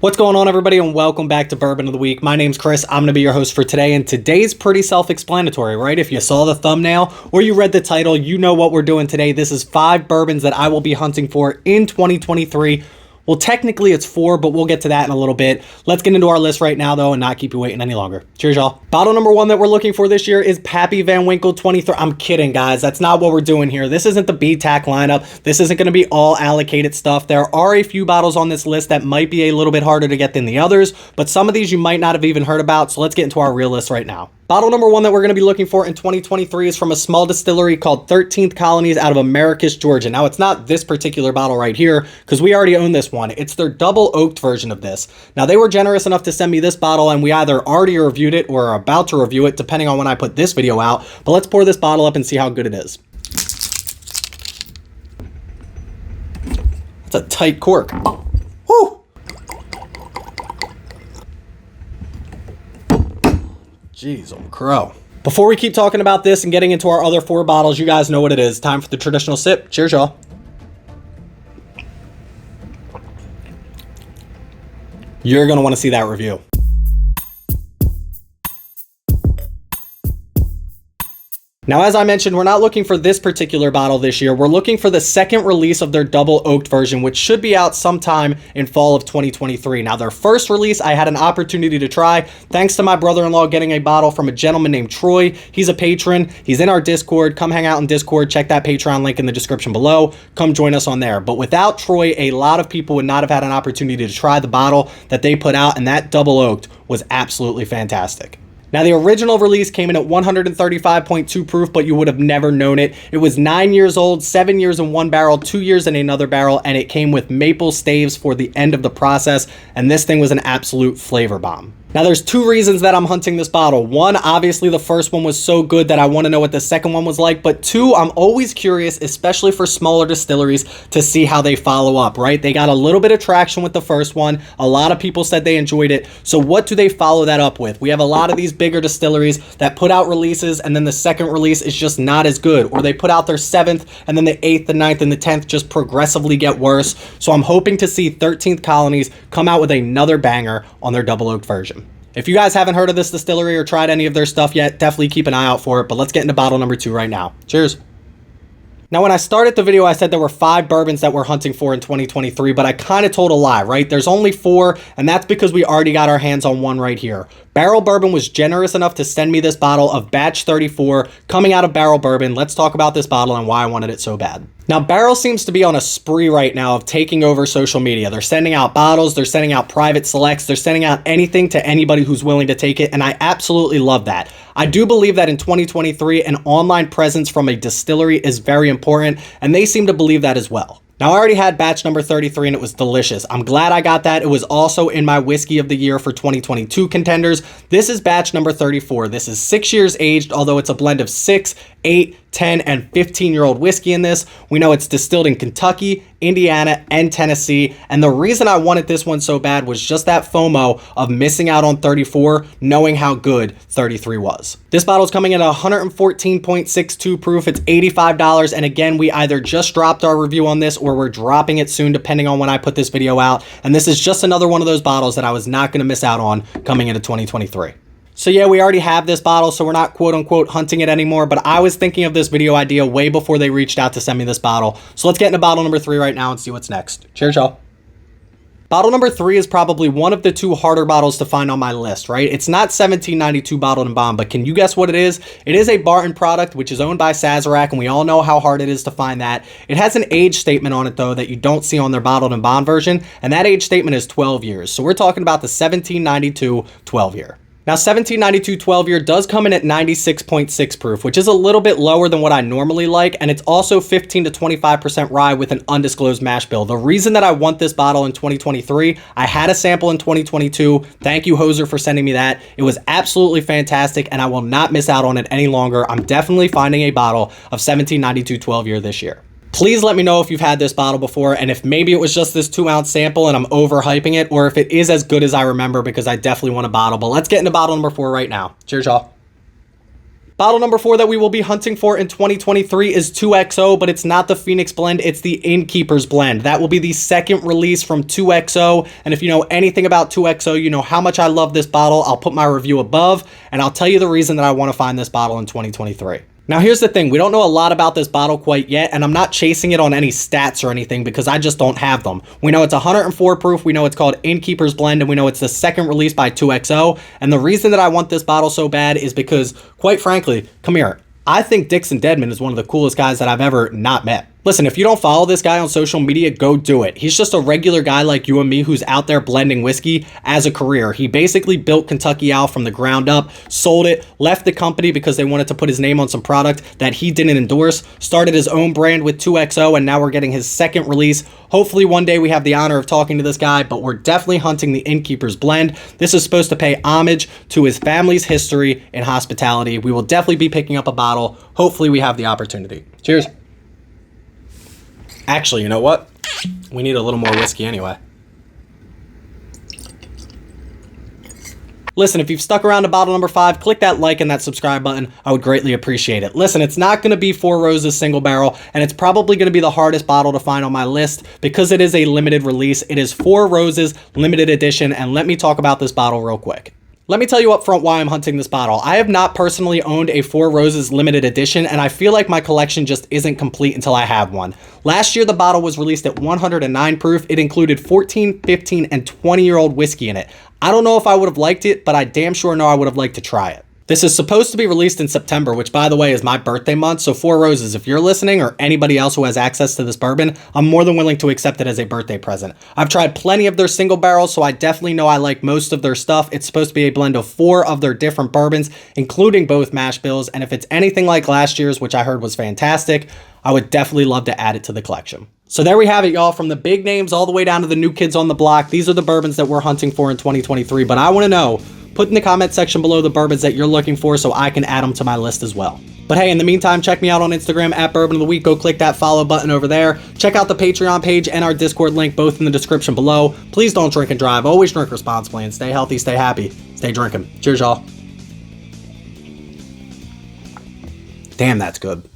What's going on, everybody, and welcome back to Bourbon of the Week. My name's Chris. I'm going to be your host for today, and today's pretty self-explanatory, right? If you saw the thumbnail or you read the title, you know what we're doing today. This is 5 bourbons that I will be hunting for in 2023. Well, technically it's 4, but we'll get to that in a little bit. Let's get into our list right now, though, and not keep you waiting any longer. Cheers, y'all. Bottle number 1 that we're looking for this year is Pappy Van Winkle 23. I'm kidding, guys. That's not what we're doing here. This isn't the BTAC lineup. This isn't going to be all allocated stuff. There are a few bottles on this list that might be a little bit harder to get than the others, but some of these you might not have even heard about, so let's get into our real list right now. Bottle number 1 that we're going to be looking for in 2023 is from a small distillery called 13th Colonies out of Americus, Georgia. Now, it's not this particular bottle right here because we already own this one. It's their double oaked version of this. Now, they were generous enough to send me this bottle, and we either already reviewed it or are about to review it, depending on when I put this video out. But let's pour this bottle up and see how good it is. It's a tight cork. Woo! Jeez, old crow. Before we keep talking about this and getting into our other 4 bottles, you guys know what it is. Time for the traditional sip. Cheers, y'all. You're going to want to see that review. Now, as I mentioned, we're not looking for this particular bottle this year. We're looking for the second release of their double oaked version, which should be out sometime in fall of 2023. Now, their first release, I had an opportunity to try, thanks to my brother-in-law getting a bottle from a gentleman named Troy. He's a patron. He's in our Discord. Come hang out in Discord. Check that Patreon link in the description below. Come join us on there. But without Troy, a lot of people would not have had an opportunity to try the bottle that they put out, and that double oaked was absolutely fantastic. Now, the original release came in at 135.2 proof, but you would have never known it. It was 9 years old, 7 years in one barrel, 2 years in another barrel, and it came with maple staves for the end of the process, and this thing was an absolute flavor bomb. Now, there's 2 reasons that I'm hunting this bottle. 1, obviously the first one was so good that I want to know what the second one was like, but 2, I'm always curious, especially for smaller distilleries, to see how they follow up, right? They got a little bit of traction with the first one. A lot of people said they enjoyed it. So what do they follow that up with? We have a lot of these bigger distilleries that put out releases and then the second release is just not as good, or they put out their 7th and then the 8th, the 9th, and the 10th just progressively get worse. So I'm hoping to see 13th Colonies come out with another banger on their double oaked version. If you guys haven't heard of this distillery or tried any of their stuff yet, definitely keep an eye out for it, but let's get into bottle number 2 right now. Cheers. Now, when I started the video, I said there were 5 bourbons that we're hunting for in 2023, but I kind of told a lie, right? There's only 4, and that's because we already got our hands on one right here. Barrell Bourbon was generous enough to send me this bottle of batch 34 coming out of Barrell Bourbon. Let's talk about this bottle and why I wanted it so bad. Now, Barrell seems to be on a spree right now of taking over social media. They're sending out bottles, they're sending out private selects, they're sending out anything to anybody who's willing to take it, and I absolutely love that. I do believe that in 2023, an online presence from a distillery is very important, and they seem to believe that as well. Now, I already had batch number 33 and it was delicious. I'm glad I got that. It was also in my whiskey of the year for 2022 contenders. This is batch number 34. This is 6 years aged, although it's a blend of 6, 8, 10, and 15-year-old whiskey in this. We know it's distilled in Kentucky, Indiana, and Tennessee. And the reason I wanted this one so bad was just that FOMO of missing out on 34, knowing how good 33 was. This bottle's coming in at 114.62 proof. It's $85. And again, we either just dropped our review on this or we're dropping it soon, depending on when I put this video out. And this is just another one of those bottles that I was not going to miss out on coming into 2023. So yeah, we already have this bottle, so we're not quote unquote hunting it anymore, but I was thinking of this video idea way before they reached out to send me this bottle. So let's get into bottle number 3 right now and see what's next. Cheers, y'all. Bottle number 3 is probably one of the 2 harder bottles to find on my list, right? It's not 1792 bottled and bond, but can you guess what it is? It is a Barton product, which is owned by Sazerac, and we all know how hard it is to find that. It has an age statement on it, though, that you don't see on their bottled and bond version, and that age statement is 12 years. So we're talking about the 1792 12 year. Now, 1792 12 year does come in at 96.6 proof, which is a little bit lower than what I normally like, and it's also 15 to 25% rye with an undisclosed mash bill. The reason that I want this bottle in 2023, I had a sample in 2022. Thank you, Hoser, for sending me that. It was absolutely fantastic, and I will not miss out on it any longer. I'm definitely finding a bottle of 1792 12 year this year. Please let me know if you've had this bottle before and if maybe it was just this 2-ounce sample and I'm overhyping it, or if it is as good as I remember, because I definitely want a bottle. But let's get into bottle number 4 right now. Cheers, y'all. Bottle number 4 that we will be hunting for in 2023 is 2XO, but it's not the Phoenix blend, it's the Innkeepers blend. That will be the second release from 2XO, and if you know anything about 2XO, you know how much I love this bottle. I'll put my review above, and I'll tell you the reason that I want to find this bottle in 2023. Now here's the thing, we don't know a lot about this bottle quite yet, and I'm not chasing it on any stats or anything because I just don't have them. We know it's 104 proof, we know it's called Innkeepers Blend, and we know it's the second release by 2XO, and the reason that I want this bottle so bad is because, quite frankly, come here, I think Dixon Deadman is one of the coolest guys that I've ever not met. Listen, if you don't follow this guy on social media, go do it. He's just a regular guy like you and me who's out there blending whiskey as a career. He basically built Kentucky Owl from the ground up, sold it, left the company because they wanted to put his name on some product that he didn't endorse, started his own brand with 2XO, and now we're getting his second release. Hopefully one day we have the honor of talking to this guy, but we're definitely hunting the Innkeepers blend. This is supposed to pay homage to his family's history in hospitality. We will definitely be picking up a bottle. Hopefully we have the opportunity. Cheers. Actually, you know what? We need a little more whiskey anyway. Listen, if you've stuck around to bottle number 5, click that like and that subscribe button. I would greatly appreciate it. Listen, it's not going to be Four Roses single barrel, and it's probably going to be the hardest bottle to find on my list because it is a limited release. It is Four Roses limited edition, and let me talk about this bottle real quick. Let me tell you up front why I'm hunting this bottle. I have not personally owned a Four Roses limited edition, and I feel like my collection just isn't complete until I have one. Last year, the bottle was released at 109 proof. It included 14, 15, and 20-year-old whiskey in it. I don't know if I would have liked it, but I damn sure know I would have liked to try it. This is supposed to be released in September, which, by the way, is my birthday month. So Four Roses, if you're listening or anybody else who has access to this bourbon, I'm more than willing to accept it as a birthday present. I've tried plenty of their single barrels, so I definitely know I like most of their stuff. It's supposed to be a blend of 4 of their different bourbons, including both mash bills. And if it's anything like last year's, which I heard was fantastic, I would definitely love to add it to the collection. So there we have it, y'all. From the big names all the way down to the new kids on the block, these are the bourbons that we're hunting for in 2023. But I want to know, put in the comment section below the bourbons that you're looking for so I can add them to my list as well. But hey, in the meantime, check me out on Instagram at Bourbon of the Week. Go click that follow button over there. Check out the Patreon page and our Discord link, both in the description below. Please don't drink and drive. Always drink responsibly and stay healthy, stay happy, stay drinking. Cheers, y'all. Damn, that's good.